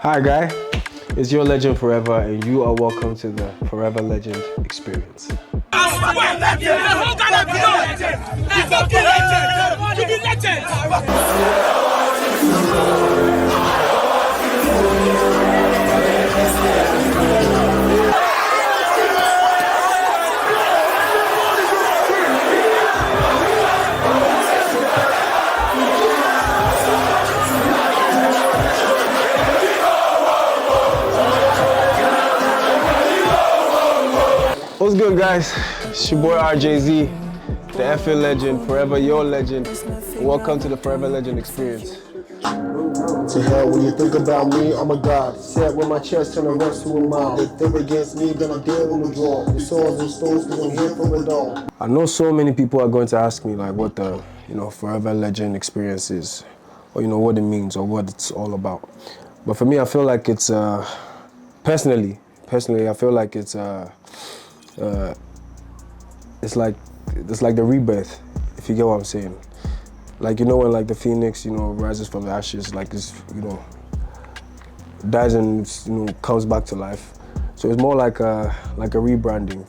Hi, guy. It's your legend forever, and you are welcome to the Forever Legend Experience. What's good, guys? It's your boy RJZ, the FA legend, forever your legend. Welcome to the Forever Legend Experience. To hell when you think about me, I'm a god. Set with my chest and the rest to a mile. They think against me, then I deal in the draw. The swords and stones, cause I'm here for it all. I know so many people are going to ask me like what the Forever Legend Experience is, or what it means, or what it's all about. But for me, I feel like it's personally, I feel like it's like the rebirth, if you get what I'm saying. Like, when like the phoenix, rises from the ashes, like this, dies and comes back to life. So it's more like a rebranding,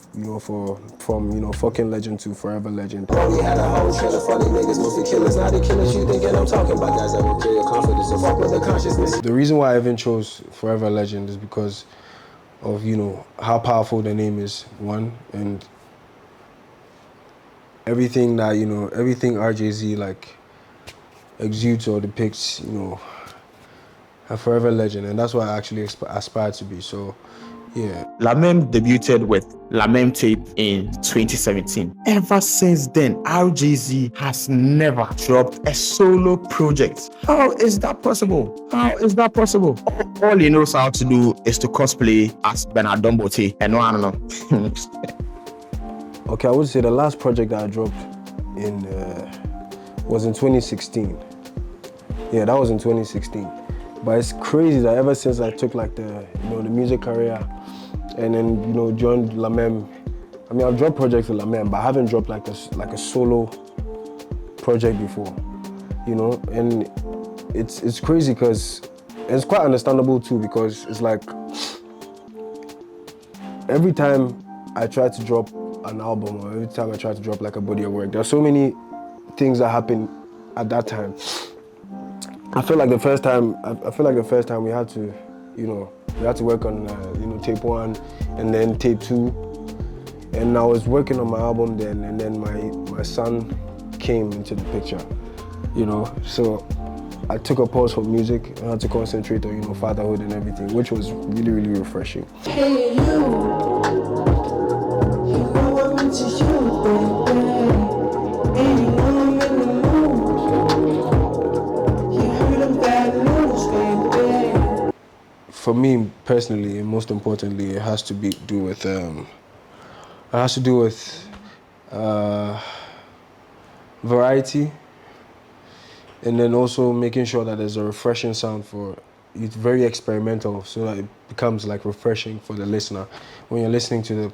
from fucking legend to forever legend. We had a whole trail of funny niggas, mostly killers. Now the killers you thinking I'm talking about guys that will kill your confidence and fuck with the consciousness. The reason why I even chose Forever Legend is because of how powerful the name is, one, and everything that everything RJZ like exudes or depicts, a forever legend, and that's what I actually aspire to be. So yeah. Lamem debuted with Lamem Tape in 2017. Ever since then, RJZ has never dropped a solo project. How is that possible? All he knows how to do is to cosplay as Bernard Dombote, and I don't know. Okay, I would say the last project that I dropped was in 2016. Yeah, that was in 2016. But it's crazy that ever since I took like the music career and then joined Lamem. I mean, I've dropped projects with Lamem, but I haven't dropped like a solo project before. And it's crazy because it's quite understandable too, because it's like every time I try to drop an album or every time I try to drop like a body of work, there are so many things that happen at that time. I feel like the first time we had to, work on tape 1 and then tape 2, and I was working on my album then, and then my son came into the picture, so I took a pause from music and had to concentrate on fatherhood and everything, which was really, really refreshing. Hey, you know I went to you, baby. And you know I'm in the mood. You heard the bad news, baby. For me personally, and most importantly, it has to do with variety, and then also making sure that there's a refreshing sound for it's very experimental, so that it becomes like refreshing for the listener. When you're listening to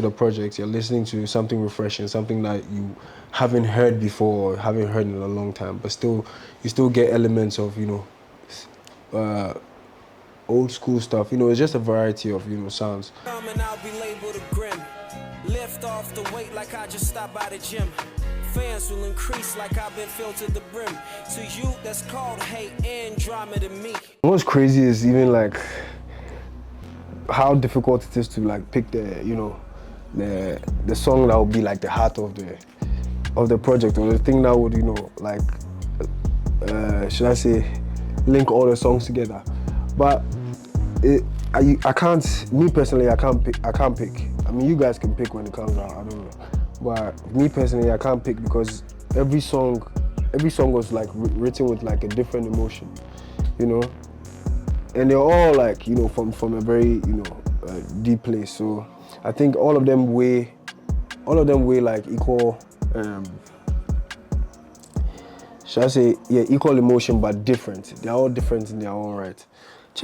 the project, you're listening to something refreshing, something that you haven't heard before or haven't heard in a long time, but you still get elements of old school stuff. It's just a variety of sounds. I'll be labeled a grim. Lift off the weight like I just stopped by the gym. Fans will increase like I've been filled to the brim. To you, that's called hate and drama to me. What's crazy is even like how difficult it is to like pick the song that would be like the heart of the project, or the thing that would should I say link all the songs together. But I can't. Me personally, I can't pick. I mean, you guys can pick when it comes out. I don't know. But me personally, I can't pick because every song was like written with like a different emotion, and they're all like from a very deep place. So I think all of them weigh like equal. Should I say equal emotion but different. They're all different in their own right. This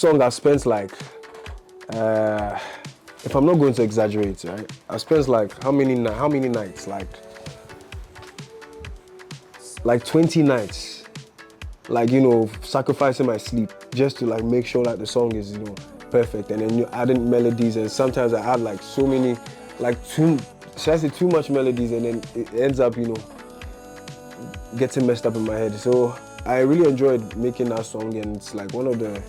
song I spent like if I'm not going to exaggerate, right? I spent like how many nights? Like 20 nights. Like, you know, sacrificing my sleep just to like make sure that the song is, you know, perfect. And then you adding melodies, and sometimes I add like so many, should I say too much melodies, and then it ends up, you know, getting messed up in my head. So I really enjoyed making that song, and it's like one of the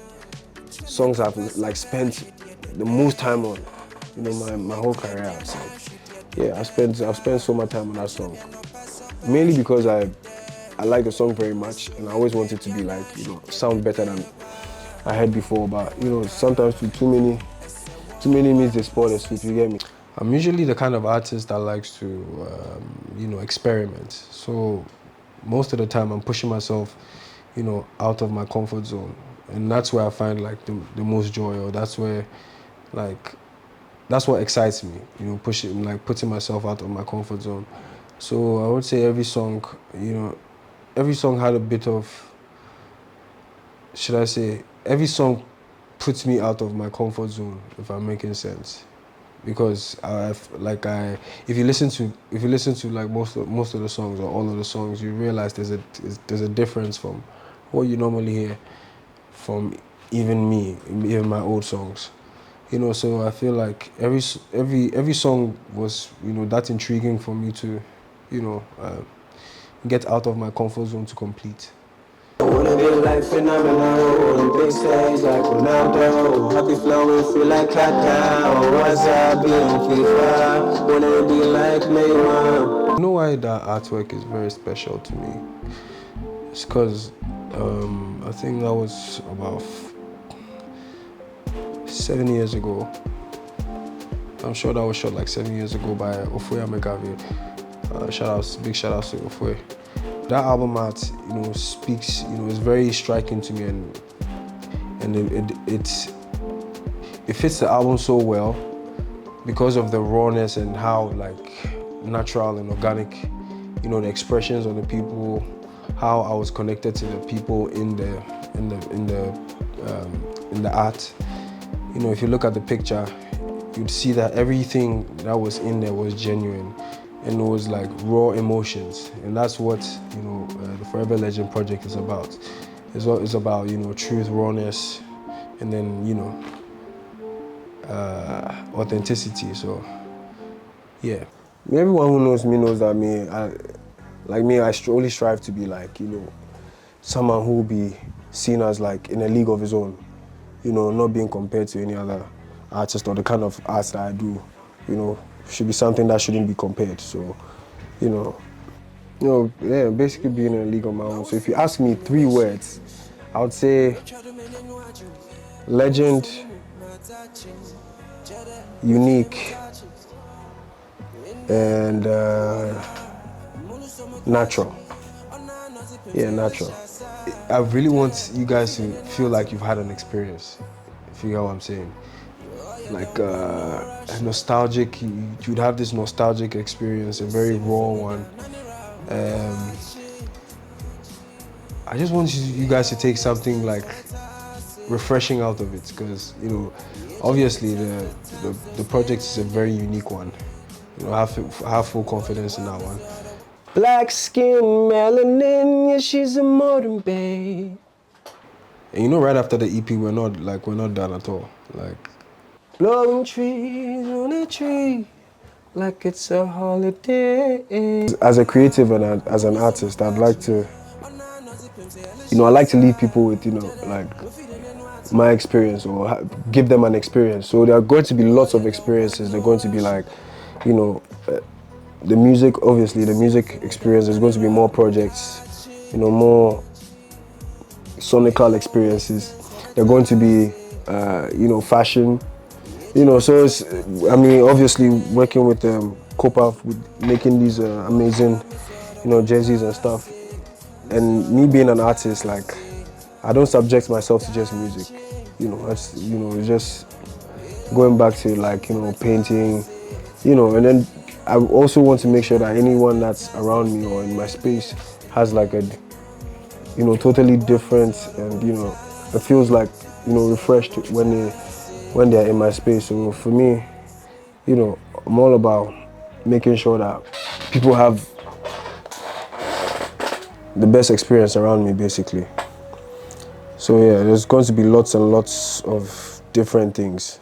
songs I've like spent the most time on, you know, my whole career, I'd say. Yeah, I've spent so much time on that song. Mainly because I like the song very much, and I always wanted to be like, you know, sound better than I had before. But you know, sometimes too many means they spoil the soup. You get me? I'm usually the kind of artist that likes to, you know, experiment. So most of the time, I'm pushing myself, you know, out of my comfort zone, and that's where I find like the most joy, or that's where, like, that's what excites me. You know, putting myself out of my comfort zone. So I would say every song, you know, every song had a bit of, should I say, every song puts me out of my comfort zone, if I'm making sense. Because if you listen to like most of the songs, or all of the songs, you realize there's a difference from what you normally hear from even my old songs. You know, so I feel like every song was, you know, that intriguing for me to, you know, get out of my comfort zone to complete. Wanna be like phenomenal on the big stage like Ronaldo. Happy flowing, feel like cacao. What's up, being FIFA? Wanna be like Manyanan. You know why that artwork is very special to me? It's because I think that was about 7 years ago. I'm sure that was shot like 7 years ago by Ofoye Amegavi. Big shout outs to Ofoye. That album art, you know, speaks, you know, is very striking to me, and it fits the album so well because of the rawness and how like natural and organic, you know, the expressions of the people, how I was connected to the people in the art. You know, if you look at the picture, you'd see that everything that was in there was genuine, and it was like raw emotions, and that's what, you know, the Forever Legend project is about. It's about, you know, truth, rawness, and then, you know, authenticity. So yeah, everyone who knows me knows that I only strive to be like, you know, someone who will be seen as like in a league of his own, you know, not being compared to any other artist, or the kind of art that I do, you know, should be something that shouldn't be compared. So, you know, yeah, basically being in a league of my own. So if you ask me 3 words, I would say legend, unique, and natural. Yeah, natural. I really want you guys to feel like you've had an experience, if you get what I'm saying. Like nostalgic, you'd have this nostalgic experience, a very raw one. I just want you guys to take something like refreshing out of it, because, you know, obviously the project is a very unique one. You know, I have full confidence in that one. Black skin, melanin, yeah, she's a modern babe. And you know, right after the EP, we're not done at all. Like, blowing trees on a tree, like it's a holiday. As a creative and as an artist, I'd like to, you know, I like to leave people with, you know, like my experience, or give them an experience. So there are going to be lots of experiences. They're going to be like, you know, the music, obviously, the music experience. There's going to be more projects, you know, more sonical experiences. They're going to be, you know, fashion. You know, so it's, I mean, obviously working with Copa, with making these amazing, you know, jerseys and stuff. And me being an artist, like, I don't subject myself to just music. You know, it's just going back to, like, you know, painting, you know, and then I also want to make sure that anyone that's around me or in my space has like a, you know, totally different, and, you know, it feels like, you know, refreshed when they're in my space. So for me, you know, I'm all about making sure that people have the best experience around me, basically. So yeah, there's going to be lots and lots of different things.